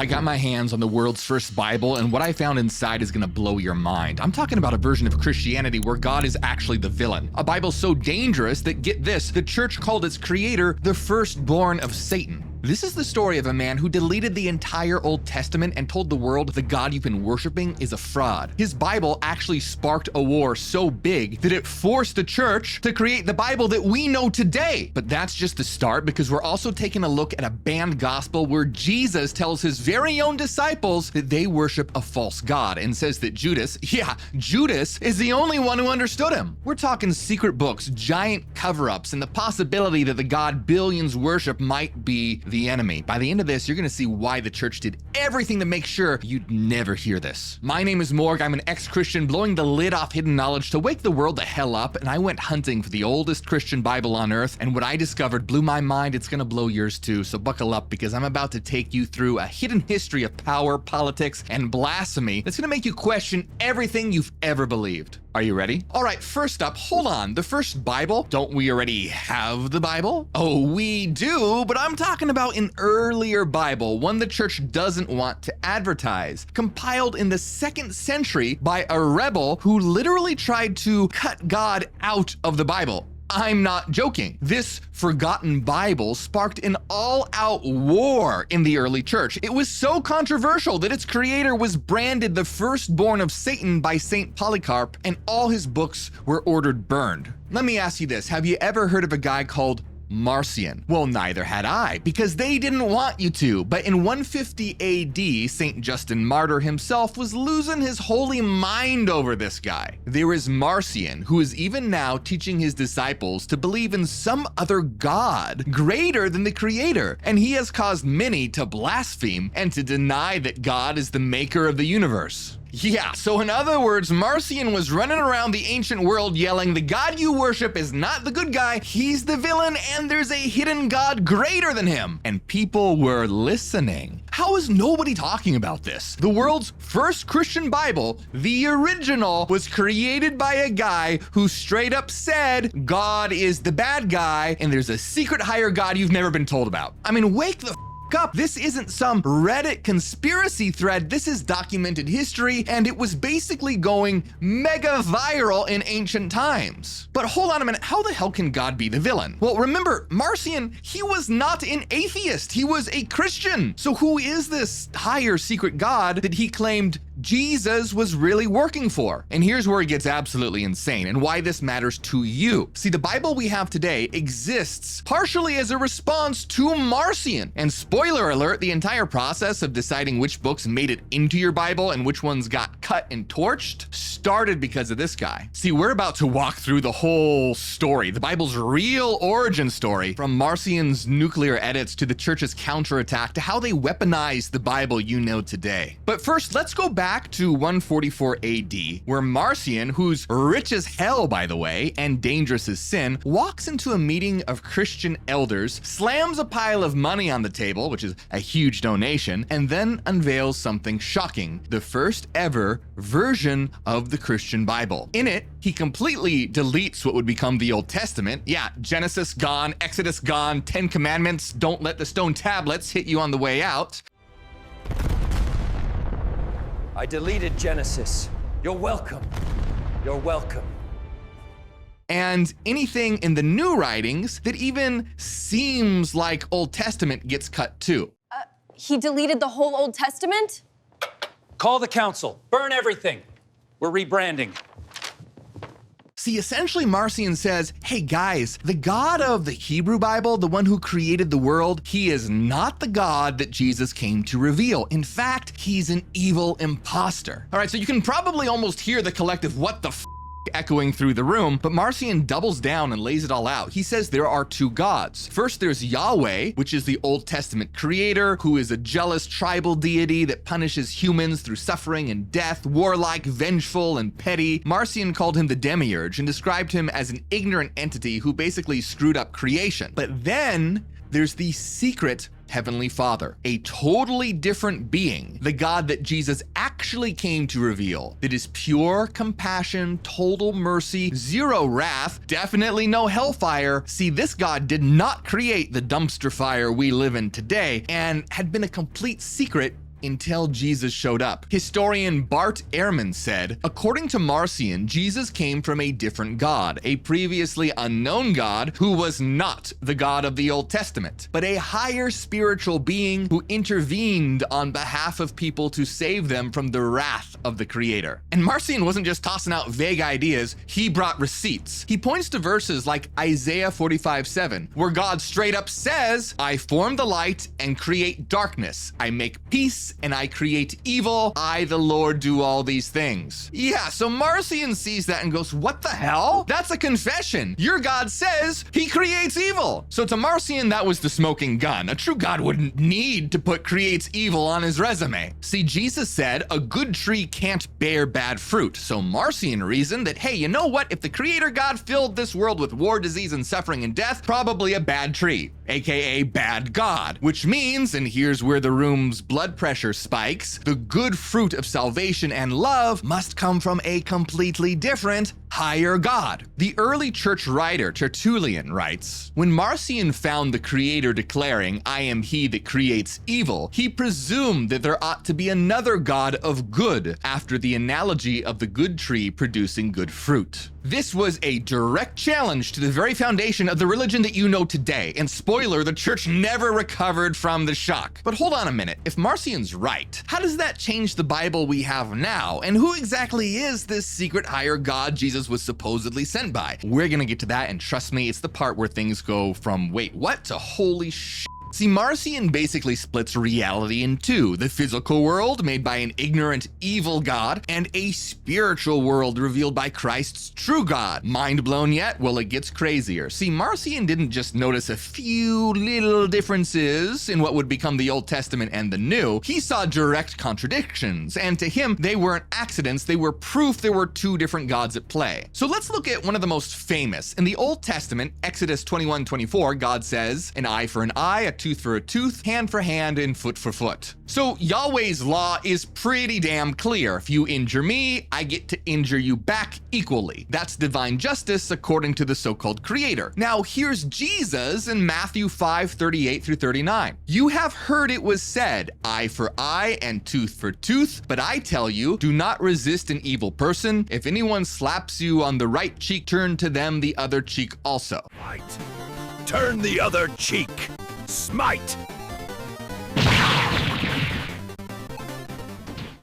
I got my hands on the world's first Bible, and what I found inside is gonna blow your mind. I'm talking about a version of Christianity where God is actually the villain. A Bible so dangerous that, get this, the church called its creator the firstborn of Satan. This is the story of a man who deleted the entire Old Testament and told the world the God you've been worshiping is a fraud. His Bible actually sparked a war so big that it forced the church to create the Bible that we know today. But that's just the start, because we're also taking a look at a banned gospel where Jesus tells his very own disciples that they worship a false god and says that Judas is the only one who understood him. We're talking secret books, giant cover-ups, and the possibility that the god billions worship might be the enemy. By the end of this, you're gonna see why the church did everything to make sure you'd never hear this. My name is Morgue. I'm an ex-Christian blowing the lid off hidden knowledge to wake the world the hell up, and I went hunting for the oldest Christian Bible on earth, and what I discovered blew my mind. It's gonna blow yours too, so buckle up, because I'm about to take you through a hidden history of power, politics, and blasphemy that's gonna make you question everything you've ever believed. Are you ready? All right, first up, hold on. The first Bible? Don't we already have the Bible? Oh, we do, but I'm talking about an earlier Bible, one the church doesn't want to advertise, compiled in the 2nd century by a rebel who literally tried to cut God out of the Bible. I'm not joking. This forgotten Bible sparked an all-out war in the early church. It was so controversial that its creator was branded the firstborn of Satan by Saint Polycarp, and all his books were ordered burned. Let me ask you this. Have you ever heard of a guy called Marcion? Well, neither had I, because they didn't want you to. But in 150 AD, St. Justin Martyr himself was losing his holy mind over this guy. There is Marcion, who is even now teaching his disciples to believe in some other god greater than the creator, and he has caused many to blaspheme and to deny that God is the maker of the universe. Yeah, so in other words, Marcion was running around the ancient world yelling, the God you worship is not the good guy, he's the villain, and there's a hidden God greater than him. And people were listening. How is nobody talking about this? The world's first Christian Bible, the original, was created by a guy who straight up said, God is the bad guy, and there's a secret higher God you've never been told about. I mean, wake the up. This isn't some Reddit conspiracy thread. This is documented history, and it was basically going mega viral in ancient times. But hold on a minute, how the hell can God be the villain? Well, remember, Marcion, he was not an atheist, he was a Christian. So who is this higher secret God that he claimed Jesus was really working for? And here's where it gets absolutely insane and why this matters to you. See, the Bible we have today exists partially as a response to Marcion. And spoiler alert, the entire process of deciding which books made it into your Bible and which ones got cut and torched started because of this guy. See, we're about to walk through the whole story, the Bible's real origin story, from Marcion's nuclear edits to the church's counterattack to how they weaponized the Bible you know today. But first, let's go back to 144 AD, where Marcion, who's rich as hell, by the way, and dangerous as sin, walks into a meeting of Christian elders, slams a pile of money on the table, which is a huge donation, and then unveils something shocking, the first ever version of the Christian Bible. In it, he completely deletes what would become the Old Testament. Yeah, Genesis gone, Exodus gone, 10 Commandments, don't let the stone tablets hit you on the way out. I deleted Genesis. You're welcome. You're welcome. And anything in the new writings that even seems like Old Testament gets cut too. He deleted the whole Old Testament? Call the council. Burn everything. We're rebranding. See, essentially Marcion says, hey guys, the God of the Hebrew Bible, the one who created the world, he is not the God that Jesus came to reveal. In fact, he's an evil imposter. All right, so you can probably almost hear the collective what the f echoing through the room, but Marcion doubles down and lays it all out. He says there are two gods. First, there's Yahweh, which is the Old Testament creator, who is a jealous tribal deity that punishes humans through suffering and death, warlike, vengeful, and petty. Marcion called him the demiurge and described him as an ignorant entity who basically screwed up creation. But then there's the secret Heavenly Father, a totally different being, the God that Jesus actually came to reveal, that is pure compassion, total mercy, zero wrath, definitely no hellfire. See, this God did not create the dumpster fire we live in today and had been a complete secret until Jesus showed up. Historian Bart Ehrman said, according to Marcion, Jesus came from a different God, a previously unknown God who was not the God of the Old Testament, but a higher spiritual being who intervened on behalf of people to save them from the wrath of the Creator. And Marcion wasn't just tossing out vague ideas, he brought receipts. He points to verses like Isaiah 45:7, where God straight up says, I form the light and create darkness. I make peace and I create evil. I, the Lord, do all these things. Yeah, so Marcion sees that and goes, what the hell? That's a confession. Your God says he creates evil. So to Marcion, that was the smoking gun. A true God wouldn't need to put creates evil on his resume. See, Jesus said a good tree can't bear bad fruit. So Marcion reasoned that, hey, you know what? If the Creator God filled this world with war, disease, and suffering and death, probably a bad tree, aka bad God, which means, and here's where the room's blood pressure spikes, the good fruit of salvation and love must come from a completely different, higher God. The early church writer Tertullian writes, when Marcion found the Creator declaring, I am he that creates evil, he presumed that there ought to be another God of good, after the analogy of the good tree producing good fruit. This was a direct challenge to the very foundation of the religion that you know today, and spoiler, the church never recovered from the shock. But hold on a minute, if Marcion's right, how does that change the Bible we have now? And who exactly is this secret higher God Jesus was supposedly sent by? We're gonna get to that, and trust me, it's the part where things go from wait, what to holy shit. See, Marcion basically splits reality in two, the physical world made by an ignorant, evil God, and a spiritual world revealed by Christ's true God. Mind blown yet? Well, it gets crazier. See, Marcion didn't just notice a few little differences in what would become the Old Testament and the New. He saw direct contradictions, and to him, they weren't accidents, they were proof there were two different gods at play. So let's look at one of the most famous. In the Old Testament, Exodus 21:24, God says, an eye for an eye, a tooth for a tooth, hand for hand, and foot for foot. So Yahweh's law is pretty damn clear. If you injure me, I get to injure you back equally. That's divine justice according to the so-called Creator. Now here's Jesus in Matthew 5:38-39. You have heard it was said, eye for eye and tooth for tooth, but I tell you, do not resist an evil person. If anyone slaps you on the right cheek, turn to them the other cheek also. Right. Turn the other cheek. Smite!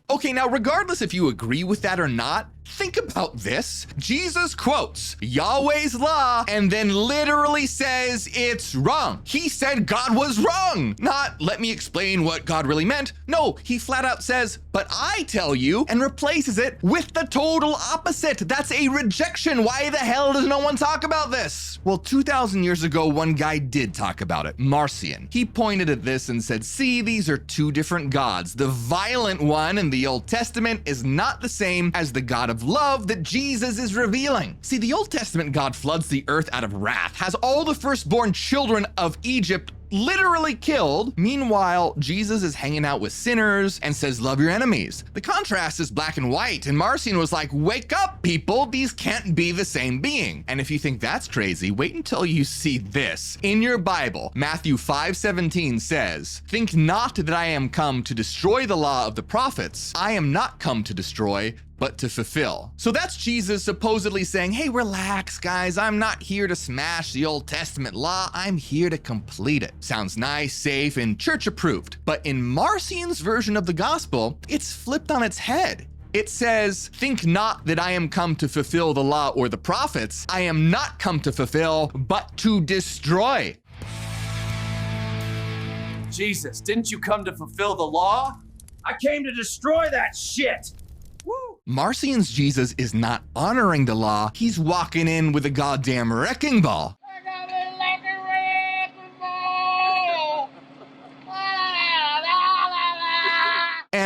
Okay, now regardless if you agree with that or not, think about this. Jesus quotes Yahweh's law and then literally says it's wrong. He said God was wrong. Not, let me explain what God really meant. No, he flat out says, but I tell you, and replaces it with the total opposite. That's a rejection. Why the hell does no one talk about this? Well, 2,000 years ago, one guy did talk about it, Marcion. He pointed at this and said, see, these are two different gods. The violent one in the Old Testament is not the same as the God of love that Jesus is revealing. See, the Old Testament God floods the earth out of wrath, has all the firstborn children of Egypt literally killed. Meanwhile, Jesus is hanging out with sinners and says, love your enemies. The contrast is black and white, and Marcion was like, wake up, people, these can't be the same being. And if you think that's crazy, wait until you see this. In your Bible, Matthew 5:17 says, think not that I am come to destroy the law of the prophets. I am not come to destroy, but to fulfill. So that's Jesus supposedly saying, hey, relax, guys. I'm not here to smash the Old Testament law. I'm here to complete it. Sounds nice, safe, and church approved. But in Marcion's version of the gospel, it's flipped on its head. It says, think not that I am come to fulfill the law or the prophets. I am not come to fulfill, but to destroy. Jesus, didn't you come to fulfill the law? I came to destroy that shit! Woo! Marcion's Jesus is not honoring the law. He's walking in with a goddamn wrecking ball.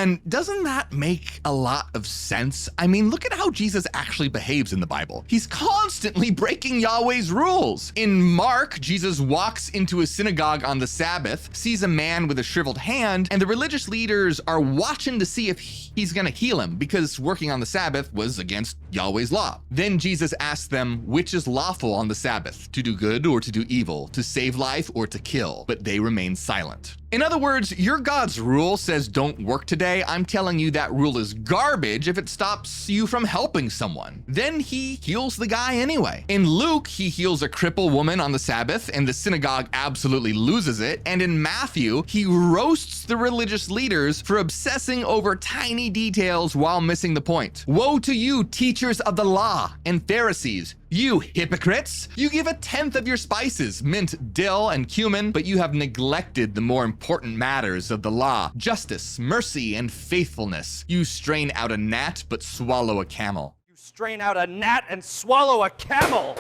And doesn't that make a lot of sense? I mean, look at how Jesus actually behaves in the Bible. He's constantly breaking Yahweh's rules. In Mark, Jesus walks into a synagogue on the Sabbath, sees a man with a shriveled hand, and the religious leaders are watching to see if he's gonna heal him because working on the Sabbath was against Yahweh's law. Then Jesus asks them, which is lawful on the Sabbath, to do good or to do evil, to save life or to kill? But they remain silent. In other words, your God's rule says don't work today. I'm telling you that rule is garbage if it stops you from helping someone. Then he heals the guy anyway. In Luke, he heals a crippled woman on the Sabbath and the synagogue absolutely loses it. And in Matthew, he roasts the religious leaders for obsessing over tiny details while missing the point. Woe to you, teachers of the law and Pharisees, you hypocrites! You give 1/10 of your spices, mint, dill, and cumin, but you have neglected the more important matters of the law, justice, mercy, and faithfulness. You strain out a gnat, but swallow a camel. You strain out a gnat and swallow a camel!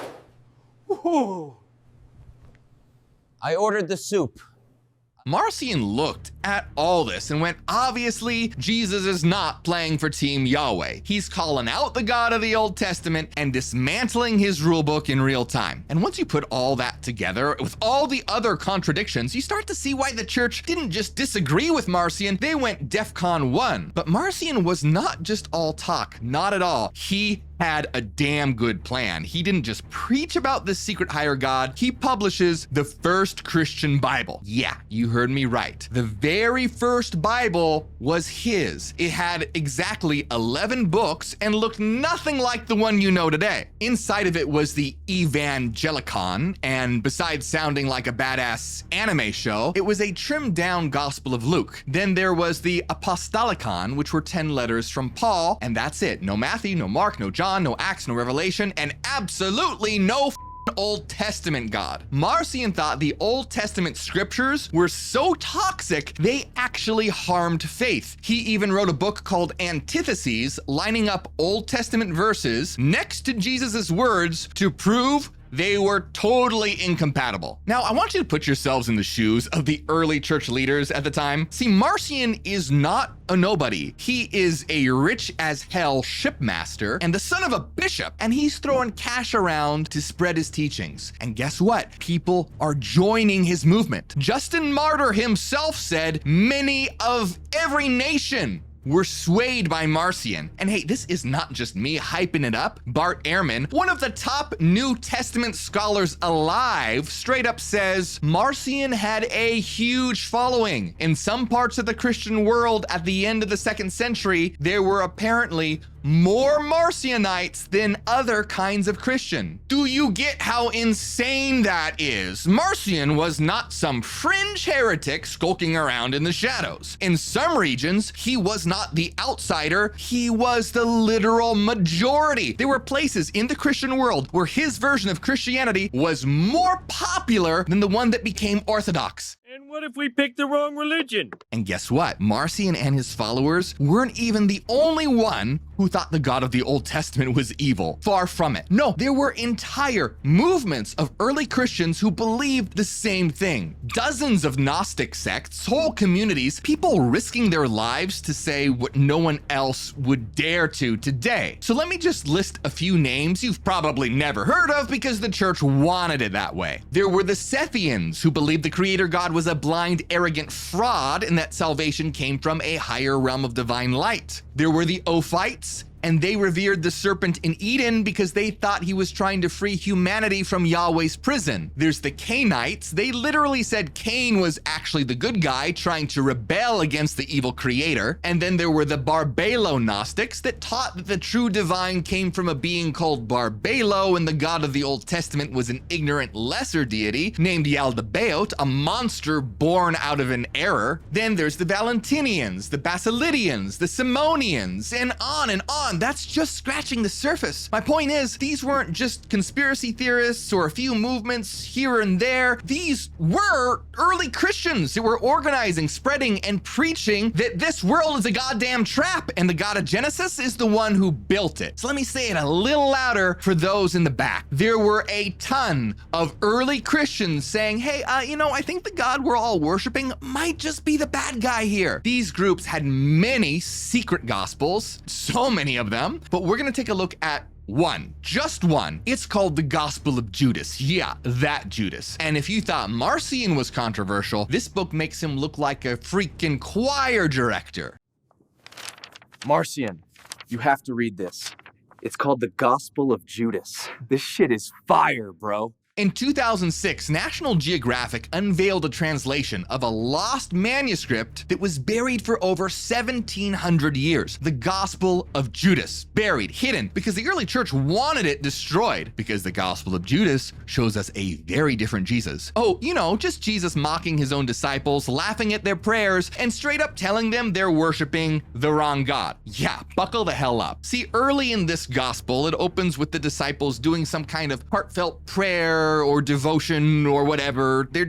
Whew. I ordered the soup. Marcion looked at all this and went, obviously, Jesus is not playing for Team Yahweh. He's calling out the God of the Old Testament and dismantling his rulebook in real time. And once you put all that together with all the other contradictions, you start to see why the church didn't just disagree with Marcion, they went DEFCON 1. But Marcion was not just all talk, not at all. He had a damn good plan. He didn't just preach about this secret higher God, he publishes the first Christian Bible. Yeah, you heard me right. The very first Bible was his. It had exactly 11 books and looked nothing like the one you know today. Inside of it was the Evangelicon, and besides sounding like a badass anime show, it was a trimmed down Gospel of Luke. Then there was the Apostolicon, which were 10 letters from Paul, and that's it. No Matthew, no Mark, no John, no Acts, no Revelation, and absolutely no Old Testament God. Marcion thought the Old Testament scriptures were so toxic, they actually harmed faith. He even wrote a book called Antitheses, lining up Old Testament verses next to Jesus's words to prove they were totally incompatible. Now, I want you to put yourselves in the shoes of the early church leaders at the time. See, Marcion is not a nobody. He is a rich as hell shipmaster and the son of a bishop, and he's throwing cash around to spread his teachings. And guess what? People are joining his movement. Justin Martyr himself said, many of every nation were swayed by Marcion. And hey, this is not just me hyping it up. Bart Ehrman, one of the top New Testament scholars alive, straight up says Marcion had a huge following. In some parts of the Christian world at the end of the 2nd century, there were apparently more Marcionites than other kinds of Christian. Do you get how insane that is? Marcion was not some fringe heretic skulking around in the shadows. In some regions, he was not the outsider, he was the literal majority. There were places in the Christian world where his version of Christianity was more popular than the one that became Orthodox. And what if we picked the wrong religion? And guess what? Marcion and his followers weren't even the only one who thought the God of the Old Testament was evil. Far from it. No, there were entire movements of early Christians who believed the same thing. Dozens of Gnostic sects, whole communities, people risking their lives to say what no one else would dare to today. So let me just list a few names you've probably never heard of because the church wanted it that way. There were the Sethians, who believed the creator God was a blind, arrogant fraud and that salvation came from a higher realm of divine light. There were the Ophites, and they revered the serpent in Eden because they thought he was trying to free humanity from Yahweh's prison. There's the Cainites. They literally said Cain was actually the good guy trying to rebel against the evil creator. And then there were the Barbelo Gnostics that taught that the true divine came from a being called Barbelo and the God of the Old Testament was an ignorant lesser deity named Yaldabaoth, a monster born out of an error. Then there's the Valentinians, the Basilidians, the Simonians, and on on, that's just scratching the surface. My point is, these weren't just conspiracy theorists or a few movements here and there. These were early Christians who were organizing, spreading, and preaching that this world is a goddamn trap and the God of Genesis is the one who built it. So let me say it a little louder for those in the back. There were a ton of early Christians saying, hey, I think the God we're all worshiping might just be the bad guy here. These groups had many secret gospels, so many of them, but we're gonna take a look at one, just one. It's called the Gospel of Judas. Yeah, that Judas. And if you thought Marcion was controversial, this book makes him look like a freaking choir director. Marcion, you have to read this. It's called the Gospel of Judas. This shit is fire, bro. In 2006, National Geographic unveiled a translation of a lost manuscript that was buried for over 1,700 years. The Gospel of Judas, buried, hidden, because the early church wanted it destroyed, because the Gospel of Judas shows us a very different Jesus. Oh, just Jesus mocking his own disciples, laughing at their prayers, and straight up telling them they're worshiping the wrong God. Yeah, buckle the hell up. See, early in this gospel, it opens with the disciples doing some kind of heartfelt prayer or devotion or whatever. They're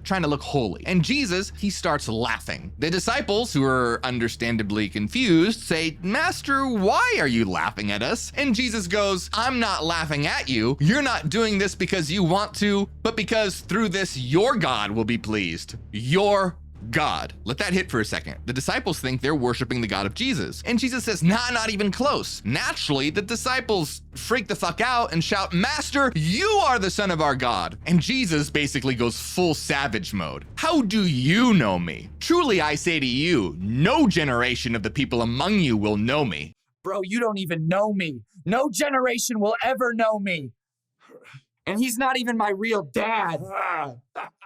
trying to look holy. And Jesus, he starts laughing. The disciples, who are understandably confused, say, Master, why are you laughing at us? And Jesus goes, I'm not laughing at you. You're not doing this because you want to, but because through this, your God will be pleased. Your God. Let that hit for a second. The disciples think they're worshiping the God of Jesus. And Jesus says, nah, not even close. Naturally, the disciples freak the fuck out and shout, Master, you are the Son of our God. And Jesus basically goes full savage mode. How do you know me? Truly, I say to you, no generation of the people among you will know me. Bro, you don't even know me. No generation will ever know me. And he's not even my real dad.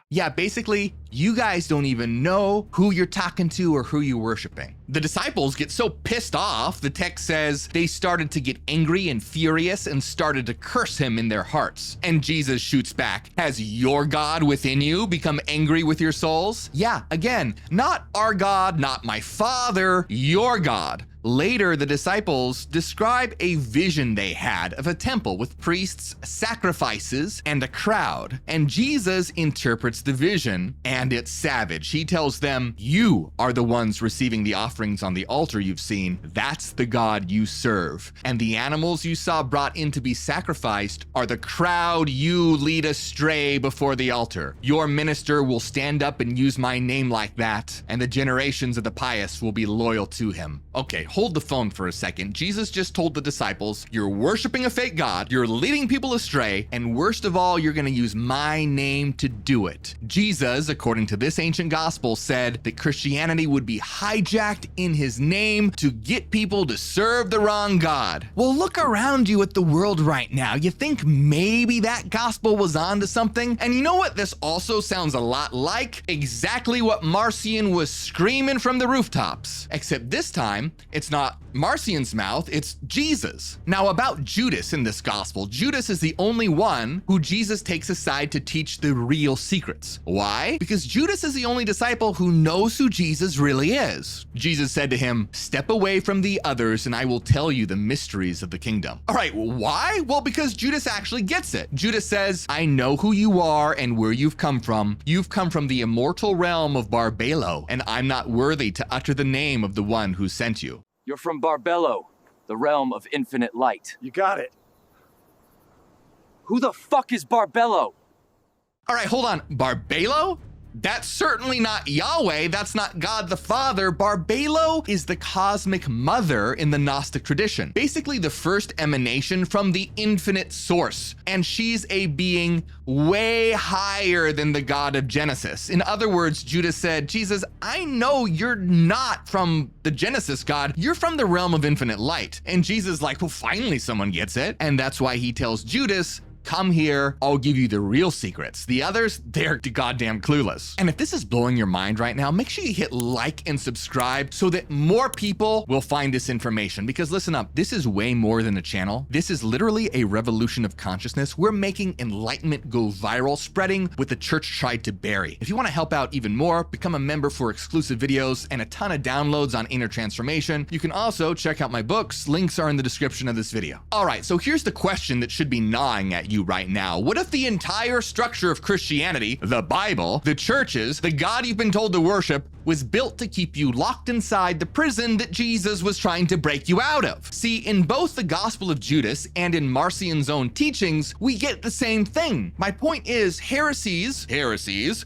Yeah, basically, you guys don't even know who you're talking to or who you're worshiping. The disciples get so pissed off, the text says they started to get angry and furious and started to curse him in their hearts. And Jesus shoots back, has your God within you become angry with your souls? Yeah, again, not our God, not my Father, your God. Later, the disciples describe a vision they had of a temple with priests, sacrifices, and a crowd. And Jesus interprets the vision, and it's savage. He tells them, you are the ones receiving the offerings on the altar you've seen. That's the God you serve. And the animals you saw brought in to be sacrificed are the crowd you lead astray before the altar. Your minister will stand up and use my name like that, and the generations of the pious will be loyal to him. Okay, hold the phone for a second. Jesus just told the disciples, you're worshiping a fake God, you're leading people astray, and worst of all, you're gonna use my name to do it. Jesus, according to this ancient gospel, said that Christianity would be hijacked in his name to get people to serve the wrong God. Well, look around you at the world right now. You think maybe that gospel was onto something? And you know what this also sounds a lot like? Exactly what Marcion was screaming from the rooftops. Except this time, it's not Marcion's mouth, it's Jesus. Now about Judas in this gospel, Judas is the only one who Jesus takes aside to teach the real secrets. Why? Because Judas is the only disciple who knows who Jesus really is. Jesus said to him, step away from the others and I will tell you the mysteries of the kingdom. All right, why? Well, because Judas actually gets it. Judas says, I know who you are and where you've come from. You've come from the immortal realm of Barbelo, and I'm not worthy to utter the name of the one who sent you. You're from Barbelo, the realm of infinite light. You got it. Who the fuck is Barbelo? All right, hold on. Barbelo? That's certainly not Yahweh. That's not God the Father. Barbelo is the cosmic mother in the Gnostic tradition. Basically the first emanation from the infinite source. And she's a being way higher than the God of Genesis. In other words, Judas said, Jesus, I know you're not from the Genesis God. You're from the realm of infinite light. And Jesus is like, well, finally someone gets it. And that's why he tells Judas, come here, I'll give you the real secrets. The others, they're goddamn clueless. And if this is blowing your mind right now, make sure you hit like and subscribe so that more people will find this information. Because listen up, this is way more than a channel. This is literally a revolution of consciousness. We're making enlightenment go viral, spreading what the church tried to bury. If you want to help out even more, become a member for exclusive videos and a ton of downloads on inner transformation. You can also check out my books. Links are in the description of this video. All right, so here's the question that should be gnawing at you right now. What if the entire structure of Christianity, the Bible, the churches, the God you've been told to worship, was built to keep you locked inside the prison that Jesus was trying to break you out of? See, in both the Gospel of Judas and in Marcion's own teachings, we get the same thing. My point is, heresies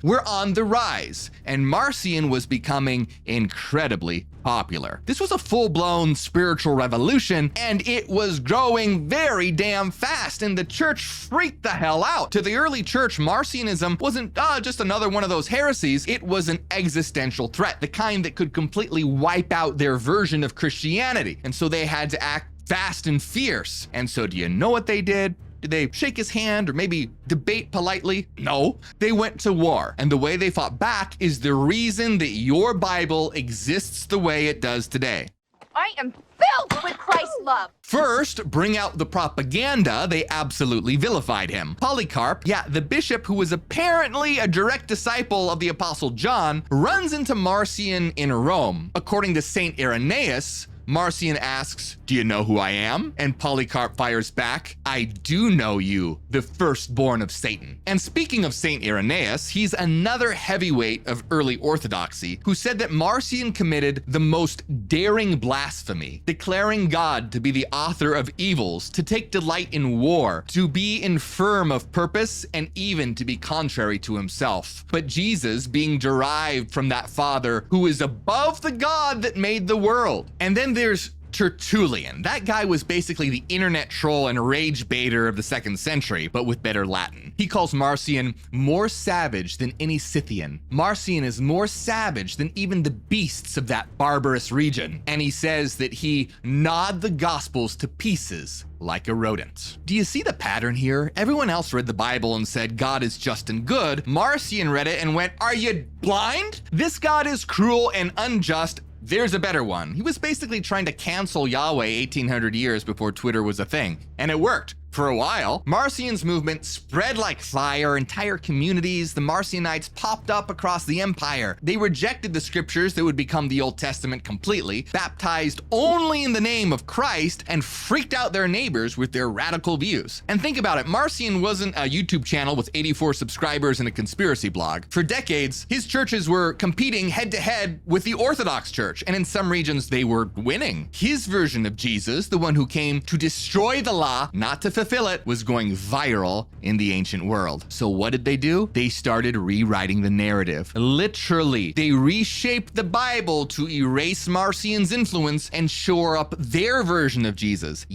were on the rise, and Marcion was becoming incredibly popular. This was a full-blown spiritual revolution, and it was growing very damn fast, and the church freaked the hell out. To the early church, Marcionism wasn't just another one of those heresies. It was an existential threat, the kind that could completely wipe out their version of Christianity. And so they had to act fast and fierce. And so do you know what they did? Did they shake his hand or maybe debate politely? No, they went to war. And the way they fought back is the reason that your Bible exists the way it does today. I am filled with Christ's love. First, bring out the propaganda. They absolutely vilified him. Polycarp, the bishop who was apparently a direct disciple of the Apostle John, runs into Marcion in Rome. According to Saint Irenaeus, Marcion asks, "Do you know who I am?" And Polycarp fires back, "I do know you, the firstborn of Satan." And speaking of Saint Irenaeus, he's another heavyweight of early orthodoxy who said that Marcion committed the most daring blasphemy, declaring God to be the author of evils, to take delight in war, to be infirm of purpose, and even to be contrary to himself. But Jesus being derived from that Father who is above the God that made the world. And then there's Tertullian. That guy was basically the internet troll and rage baiter of the 2nd century, but with better Latin. He calls Marcion more savage than any Scythian. Marcion is more savage than even the beasts of that barbarous region. And he says that he gnawed the Gospels to pieces like a rodent. Do you see the pattern here? Everyone else read the Bible and said God is just and good. Marcion read it and went, "Are you blind? This God is cruel and unjust. There's a better one." He was basically trying to cancel Yahweh 1800 years before Twitter was a thing. And it worked. For a while, Marcion's movement spread like fire. Entire communities, the Marcionites, popped up across the empire. They rejected the scriptures that would become the Old Testament completely, baptized only in the name of Christ, and freaked out their neighbors with their radical views. And think about it, Marcion wasn't a YouTube channel with 84 subscribers and a conspiracy blog. For decades, his churches were competing head-to-head with the Orthodox Church, and in some regions they were winning. His version of Jesus, the one who came to destroy the law, not to fulfill it, was going viral in the ancient world. So what did they do? They started rewriting the narrative. Literally, they reshaped the Bible to erase Marcion's influence and shore up their version of Jesus.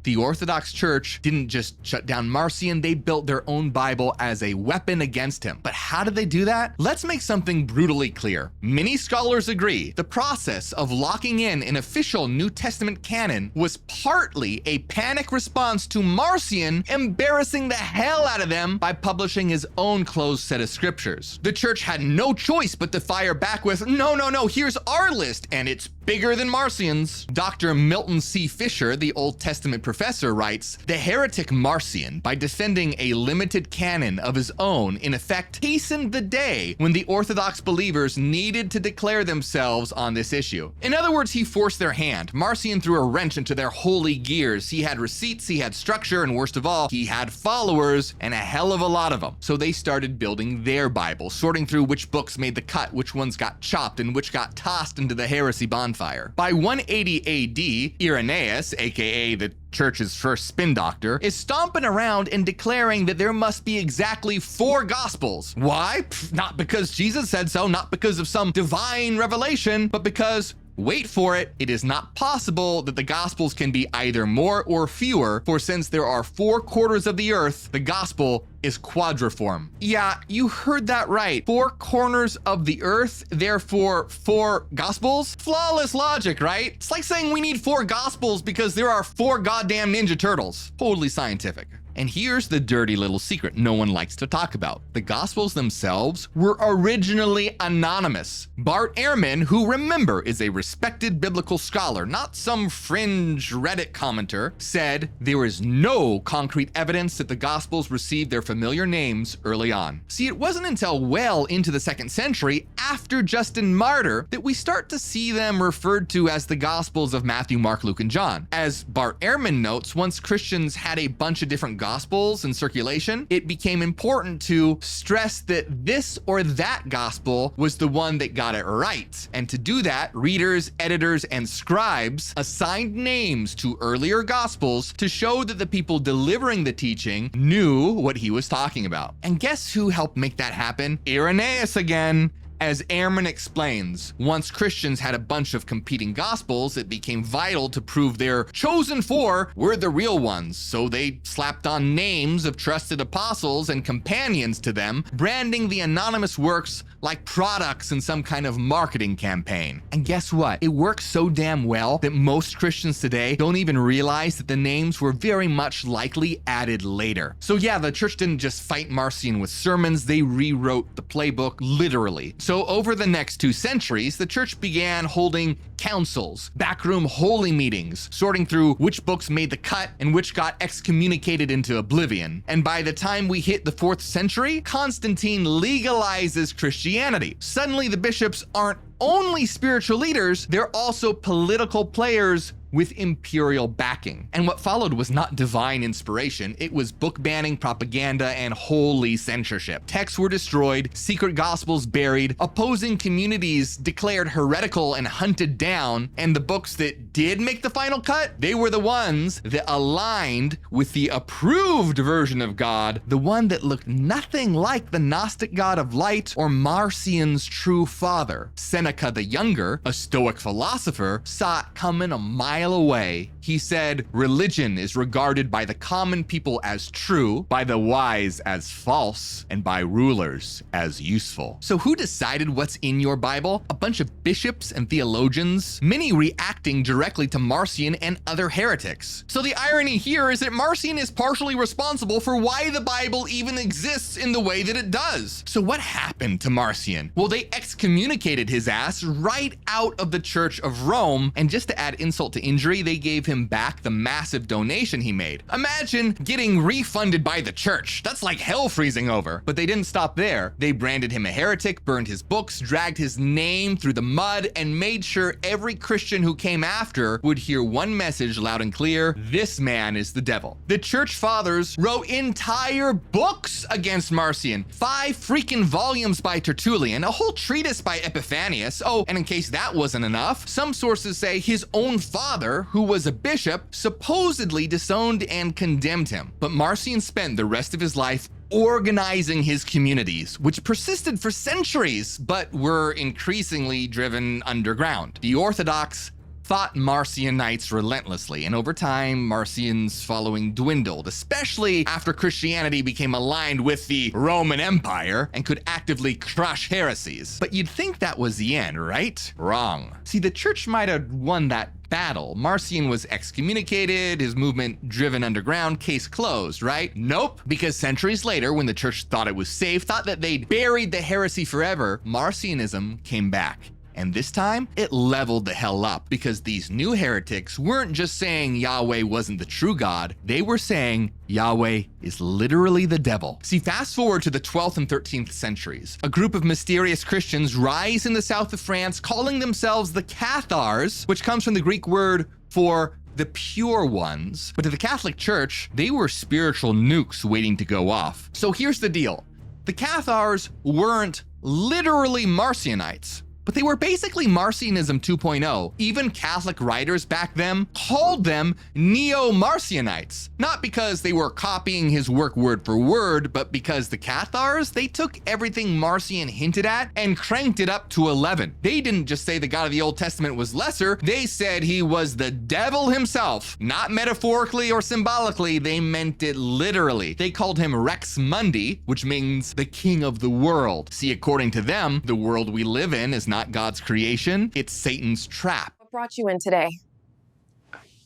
The Orthodox Church didn't just shut down Marcion, they built their own Bible as a weapon against him. But how did they do that? Let's make something brutally clear. Many scholars agree the process of locking in an official New Testament canon was partly a panic response to Marcion embarrassing the hell out of them by publishing his own closed set of scriptures. The church had no choice but to fire back with, no, here's our list, and it's bigger than Marcion's. Dr. Milton C. Fisher, the Old Testament professor, writes, "The heretic Marcion, by defending a limited canon of his own, in effect hastened the day when the Orthodox believers needed to declare themselves on this issue." In other words, he forced their hand. Marcion threw a wrench into their holy gears. He had receipts, he had structure, and worst of all, he had followers, and a hell of a lot of them. So they started building their Bible, sorting through which books made the cut, which ones got chopped, and which got tossed into the heresy bonfire. By 180 AD, Irenaeus, aka the church's first spin doctor, is stomping around and declaring that there must be exactly 4 gospels. Why? Not because Jesus said so, not because of some divine revelation, but because, wait for it, it is not possible that the Gospels can be either more or fewer, for since there are 4 quarters of the earth, the Gospel is quadriform. Yeah, you heard that right. 4 corners of the earth, therefore 4 Gospels? Flawless logic, right? It's like saying we need 4 Gospels because there are 4 goddamn Ninja Turtles. Totally scientific. And here's the dirty little secret no one likes to talk about. The Gospels themselves were originally anonymous. Bart Ehrman, who remember is a respected biblical scholar, not some fringe Reddit commenter, said there is no concrete evidence that the Gospels received their familiar names early on. See, it wasn't until well into the 2nd century, after Justin Martyr, that we start to see them referred to as the Gospels of Matthew, Mark, Luke, and John. As Bart Ehrman notes, once Christians had a bunch of different Gospels in circulation, it became important to stress that this or that Gospel was the one that got it right. And to do that, readers, editors, and scribes assigned names to earlier Gospels to show that the people delivering the teaching knew what he was talking about. And guess who helped make that happen? Irenaeus again. As Ehrman explains, once Christians had a bunch of competing gospels, it became vital to prove their chosen four were the real ones. So they slapped on names of trusted apostles and companions to them, branding the anonymous works like products in some kind of marketing campaign. And guess what? It works so damn well that most Christians today don't even realize that the names were very much likely added later. So yeah, the church didn't just fight Marcion with sermons, they rewrote the playbook literally. So over the next 2 centuries, the church began holding councils, backroom holy meetings, sorting through which books made the cut and which got excommunicated into oblivion. And by the time we hit the 4th century, Constantine legalizes Christianity. Suddenly the bishops aren't only spiritual leaders, they're also political players with imperial backing. And what followed was not divine inspiration, it was book banning, propaganda, and holy censorship. Texts were destroyed, secret gospels buried, opposing communities declared heretical and hunted down, and the books that did make the final cut, they were the ones that aligned with the approved version of God, the one that looked nothing like the Gnostic God of light or Marcion's true father. Seneca the Younger, a Stoic philosopher, saw it coming a mile away. He said, religion is regarded by the common people as true, by the wise as false, and by rulers as useful. So who decided what's in your Bible? A bunch of bishops and theologians, many reacting directly to Marcion and other heretics. So the irony here is that Marcion is partially responsible for why the Bible even exists in the way that it does. So what happened to Marcion? Well, they excommunicated his ass right out of the Church of Rome, and just to add insult to injury, they gave him back the massive donation he made. Imagine getting refunded by the church. That's like hell freezing over. But they didn't stop there. They branded him a heretic, burned his books, dragged his name through the mud, and made sure every Christian who came after would hear one message loud and clear: this man is the devil. The church fathers wrote entire books against Marcion, 5 freaking volumes by Tertullian, a whole treatise by Epiphanius. Oh, and in case that wasn't enough, some sources say his own father, who was a bishop, supposedly disowned and condemned him. But Marcion spent the rest of his life organizing his communities, which persisted for centuries, but were increasingly driven underground. The Orthodox fought Marcionites relentlessly, and over time, Marcion's following dwindled, especially after Christianity became aligned with the Roman Empire and could actively crush heresies. But you'd think that was the end, right? Wrong. See, the church might have won that battle. Marcion was excommunicated, his movement driven underground, case closed, right? Nope, because centuries later, when the church thought it was safe, thought that they'd buried the heresy forever, Marcionism came back. And this time, it leveled the hell up, because these new heretics weren't just saying Yahweh wasn't the true God, they were saying Yahweh is literally the devil. See, fast forward to the 12th and 13th centuries. A group of mysterious Christians rise in the south of France, calling themselves the Cathars, which comes from the Greek word for the pure ones. But to the Catholic Church, they were spiritual nukes waiting to go off. So here's the deal. The Cathars weren't literally Marcionites, but they were basically Marcionism 2.0. Even Catholic writers back then called them neo-Marcionites. Not because they were copying his work word for word, but because the Cathars, they took everything Marcion hinted at and cranked it up to 11. They didn't just say the God of the Old Testament was lesser, they said he was the devil himself. Not metaphorically or symbolically, they meant it literally. They called him Rex Mundi, which means the king of the world. See, according to them, the world we live in is not God's creation, it's Satan's trap. What brought you in today?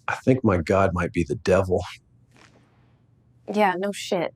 I think my God might be the devil. Yeah, no shit.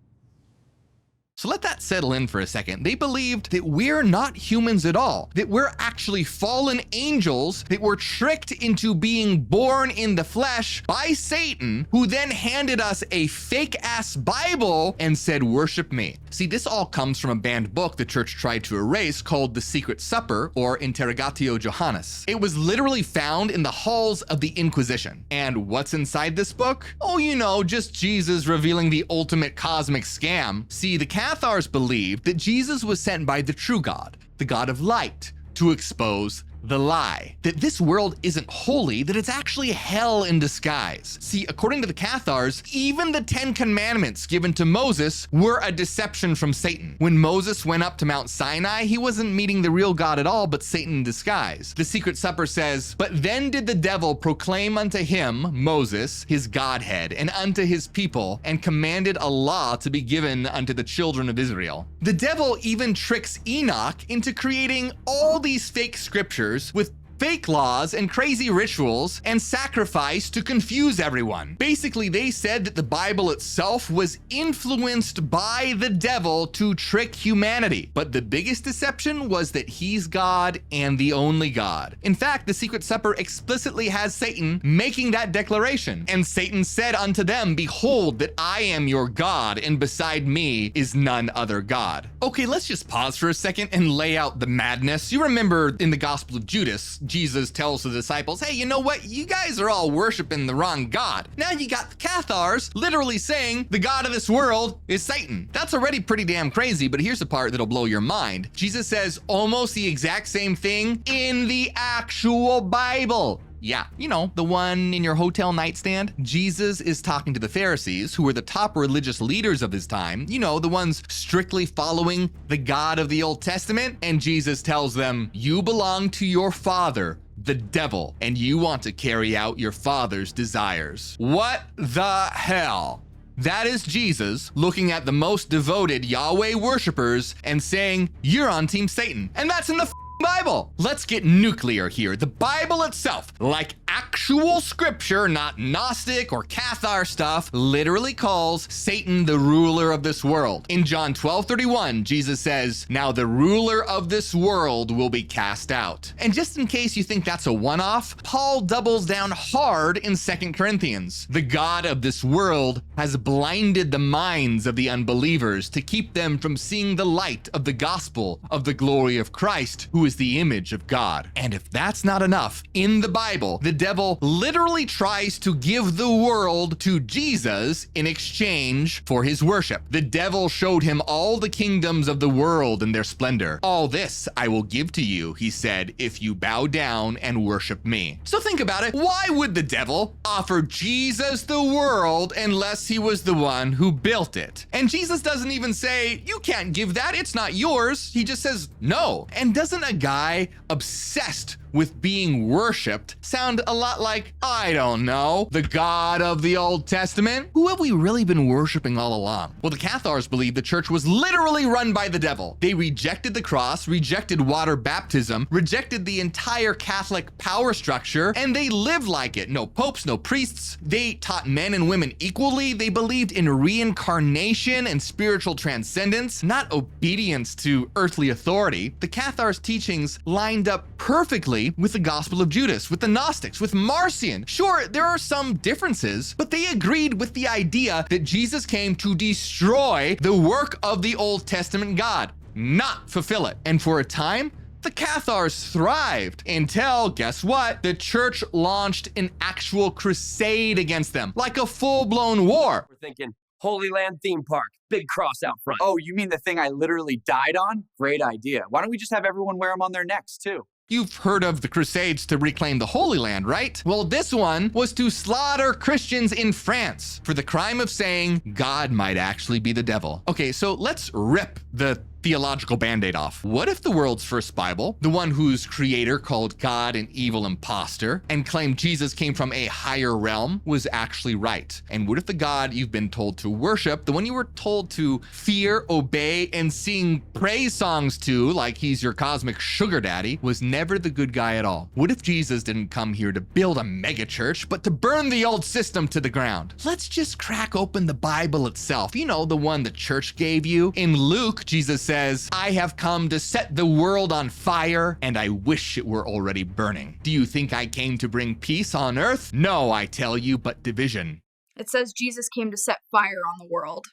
So let that settle in for a second. They believed that we're not humans at all, that we're actually fallen angels, that were tricked into being born in the flesh by Satan, who then handed us a fake-ass Bible and said, worship me. See, this all comes from a banned book the church tried to erase called The Secret Supper, or Interrogatio Johannes. It was literally found in the halls of the Inquisition. And what's inside this book? Oh, you know, just Jesus revealing the ultimate cosmic scam. See, the Cathars believed that Jesus was sent by the true God, the God of light, to expose the lie, that this world isn't holy, that it's actually hell in disguise. See, according to the Cathars, even the 10 commandments given to Moses were a deception from Satan. When Moses went up to Mount Sinai, he wasn't meeting the real God at all, but Satan in disguise. The Secret Supper says, but then did the devil proclaim unto him, Moses, his Godhead, and unto his people, and commanded a law to be given unto the children of Israel. The devil even tricks Enoch into creating all these fake scriptures with fake laws and crazy rituals and sacrifice to confuse everyone. Basically, they said that the Bible itself was influenced by the devil to trick humanity. But the biggest deception was that he's God and the only God. In fact, the Secret Supper explicitly has Satan making that declaration. And Satan said unto them, behold, that I am your God, and beside me is none other God. Okay, let's just pause for a second and lay out the madness. You remember in the Gospel of Judas, Jesus tells the disciples, hey, you know what? You guys are all worshiping the wrong God. Now you got the Cathars literally saying the God of this world is Satan. That's already pretty damn crazy, but here's the part that'll blow your mind. Jesus says almost the exact same thing in the actual Bible. Yeah, you know, the one in your hotel nightstand. Jesus is talking to the Pharisees, who were the top religious leaders of his time, you know, the ones strictly following the God of the Old Testament. And Jesus tells them, you belong to your father, the devil, and you want to carry out your father's desires. What the hell? That is Jesus looking at the most devoted Yahweh worshipers and saying, you're on Team Satan. And that's in the Bible. Let's get nuclear here. The Bible itself, like actual scripture, not Gnostic or Cathar stuff, literally calls Satan the ruler of this world. In John 12:31, Jesus says, now the ruler of this world will be cast out. And just in case you think that's a one-off, Paul doubles down hard in 2 Corinthians. The God of this world has blinded the minds of the unbelievers to keep them from seeing the light of the gospel of the glory of Christ, who is the image of God. And if that's not enough, in the Bible, the devil literally tries to give the world to Jesus in exchange for his worship. The devil showed him all the kingdoms of the world and their splendor. All this I will give to you, he said, if you bow down and worship me. So think about it. Why would the devil offer Jesus the world unless he was the one who built it? And Jesus doesn't even say, you can't give that, it's not yours. He just says no. And doesn't a guy obsessed with being worshipped sound a lot like, I don't know, the God of the Old Testament? Who have we really been worshiping all along? Well, the Cathars believe the church was literally run by the devil. They rejected the cross, rejected water baptism, rejected the entire Catholic power structure, and they lived like it. No popes, no priests. They taught men and women equally. They believed in reincarnation and spiritual transcendence, not obedience to earthly authority. The Cathars' teachings lined up perfectly with the Gospel of Judas, with the Gnostics, with Marcion. Sure, there are some differences, but they agreed with the idea that Jesus came to destroy the work of the Old Testament God, not fulfill it. And for a time, the Cathars thrived until, guess what? The church launched an actual crusade against them, like a full-blown war. We're thinking Holy Land theme park, big cross out front. Oh, you mean the thing I literally died on? Great idea. Why don't we just have everyone wear them on their necks too? You've heard of the Crusades to reclaim the Holy Land, right? Well, this one was to slaughter Christians in France for the crime of saying God might actually be the devil. Okay, so let's rip the theological band-aid off. What if the world's first Bible, the one whose creator called God an evil imposter and claimed Jesus came from a higher realm, was actually right? And what if the God you've been told to worship, the one you were told to fear, obey, and sing praise songs to like he's your cosmic sugar daddy, was never the good guy at all? What if Jesus didn't come here to build a megachurch, but to burn the old system to the ground? Let's just crack open the Bible itself. You know, the one the church gave you. In Luke, Jesus says, I have come to set the world on fire, and I wish it were already burning. Do you think I came to bring peace on earth? No, I tell you, but division. It says Jesus came to set fire on the world.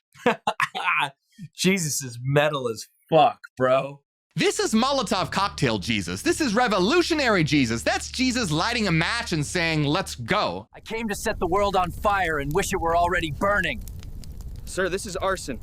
Jesus is metal as fuck, bro. This is Molotov cocktail Jesus. This is revolutionary Jesus. That's Jesus lighting a match and saying, let's go. I came to set the world on fire and wish it were already burning. Sir, this is arson.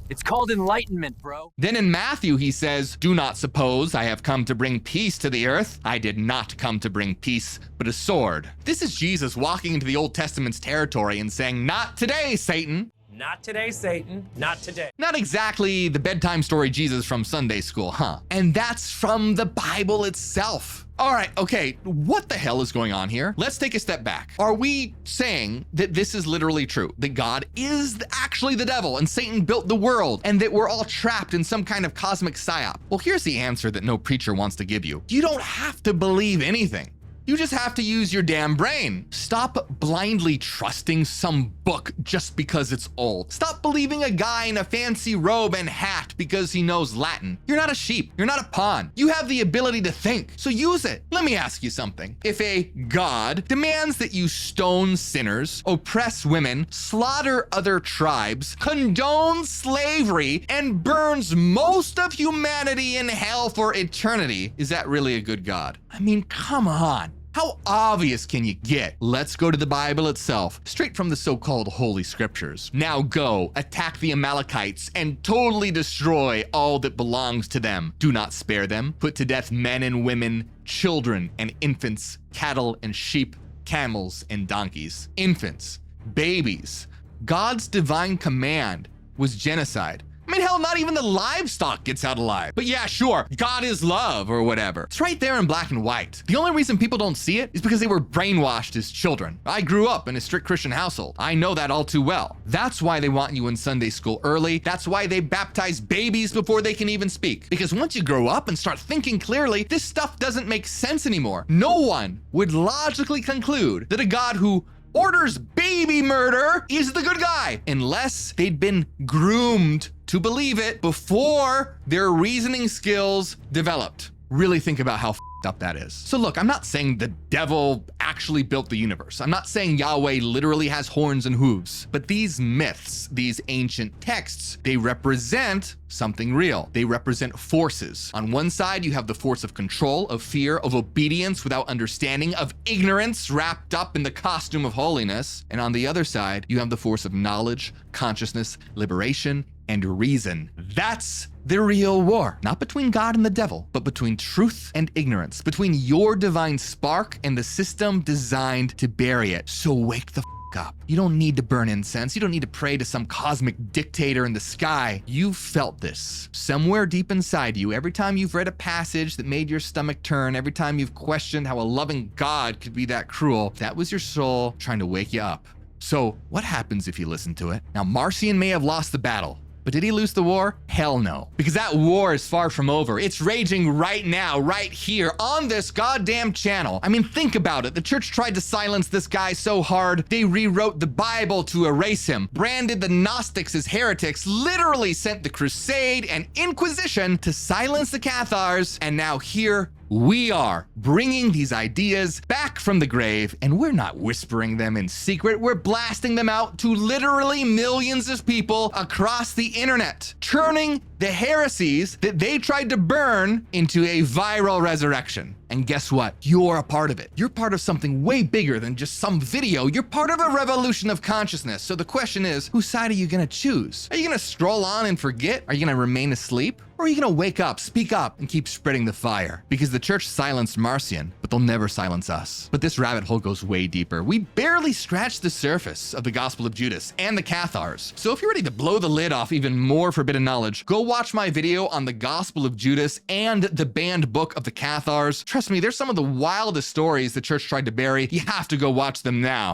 It's called enlightenment, bro. Then in Matthew, he says, do not suppose I have come to bring peace to the earth. I did not come to bring peace, but a sword. This is Jesus walking into the Old Testament's territory and saying, not today, Satan. Not today, Satan. Not today. Not exactly the bedtime story Jesus from Sunday school, huh? And that's from the Bible itself. All right, okay, what the hell is going on here? Let's take a step back. Are we saying that this is literally true? That God is actually the devil and Satan built the world and that we're all trapped in some kind of cosmic psyop? Well, here's the answer that no preacher wants to give you. You don't have to believe anything. You just have to use your damn brain. Stop blindly trusting some book just because it's old. Stop believing a guy in a fancy robe and hat because he knows Latin. You're not a sheep. You're not a pawn. You have the ability to think, so use it. Let me ask you something. If a God demands that you stone sinners, oppress women, slaughter other tribes, condone slavery, and burns most of humanity in hell for eternity, is that really a good God? I mean, come on. How obvious can you get? Let's go to the Bible itself, straight from the so-called Holy Scriptures. Now go, attack the Amalekites, and totally destroy all that belongs to them. Do not spare them. Put to death men and women, children and infants, cattle and sheep, camels and donkeys. Infants, babies. God's divine command was genocide. I mean, hell, not even the livestock gets out alive. But yeah, sure, God is love or whatever. It's right there in black and white. The only reason people don't see it is because they were brainwashed as children. I grew up in a strict Christian household. I know that all too well. That's why they want you in Sunday school early. That's why they baptize babies before they can even speak. Because once you grow up and start thinking clearly, this stuff doesn't make sense anymore. No one would logically conclude that a God who orders baby murder is the good guy, unless they'd been groomed to believe it before their reasoning skills developed. Really think about how f***ed up that is. So look, I'm not saying the devil actually built the universe. I'm not saying Yahweh literally has horns and hooves. But these myths, these ancient texts, they represent something real. They represent forces. On one side, you have the force of control, of fear, of obedience without understanding, of ignorance wrapped up in the costume of holiness. And on the other side, you have the force of knowledge, consciousness, liberation, and reason. That's the real war. Not between God and the devil, but between truth and ignorance, between your divine spark and the system designed to bury it. So wake the up. You don't need to burn incense. You don't need to pray to some cosmic dictator in the sky. You've felt this somewhere deep inside you. Every time you've read a passage that made your stomach turn, every time you've questioned how a loving God could be that cruel, that was your soul trying to wake you up. So what happens if you listen to it? Now, Marcion may have lost the battle, but did he lose the war? Hell no. Because that war is far from over. It's raging right now, right here, on this goddamn channel. I mean, think about it. The church tried to silence this guy so hard, they rewrote the Bible to erase him, branded the Gnostics as heretics, literally sent the Crusade and Inquisition to silence the Cathars, and now here we are bringing these ideas back from the grave, and we're not whispering them in secret. We're blasting them out to literally millions of people across the internet, turning the heresies that they tried to burn into a viral resurrection. And guess what? You're a part of it. You're part of something way bigger than just some video. You're part of a revolution of consciousness. So the question is, whose side are you gonna choose? Are you gonna stroll on and forget? Are you gonna remain asleep? Or are you gonna wake up, speak up, and keep spreading the fire? Because the church silenced Marcion, but they'll never silence us. But this rabbit hole goes way deeper. We barely scratched the surface of the Gospel of Judas and the Cathars. So if you're ready to blow the lid off even more forbidden knowledge, go watch my video on the Gospel of Judas and the banned book of the Cathars. Trust me, there's some of the wildest stories the church tried to bury. You have to go watch them now.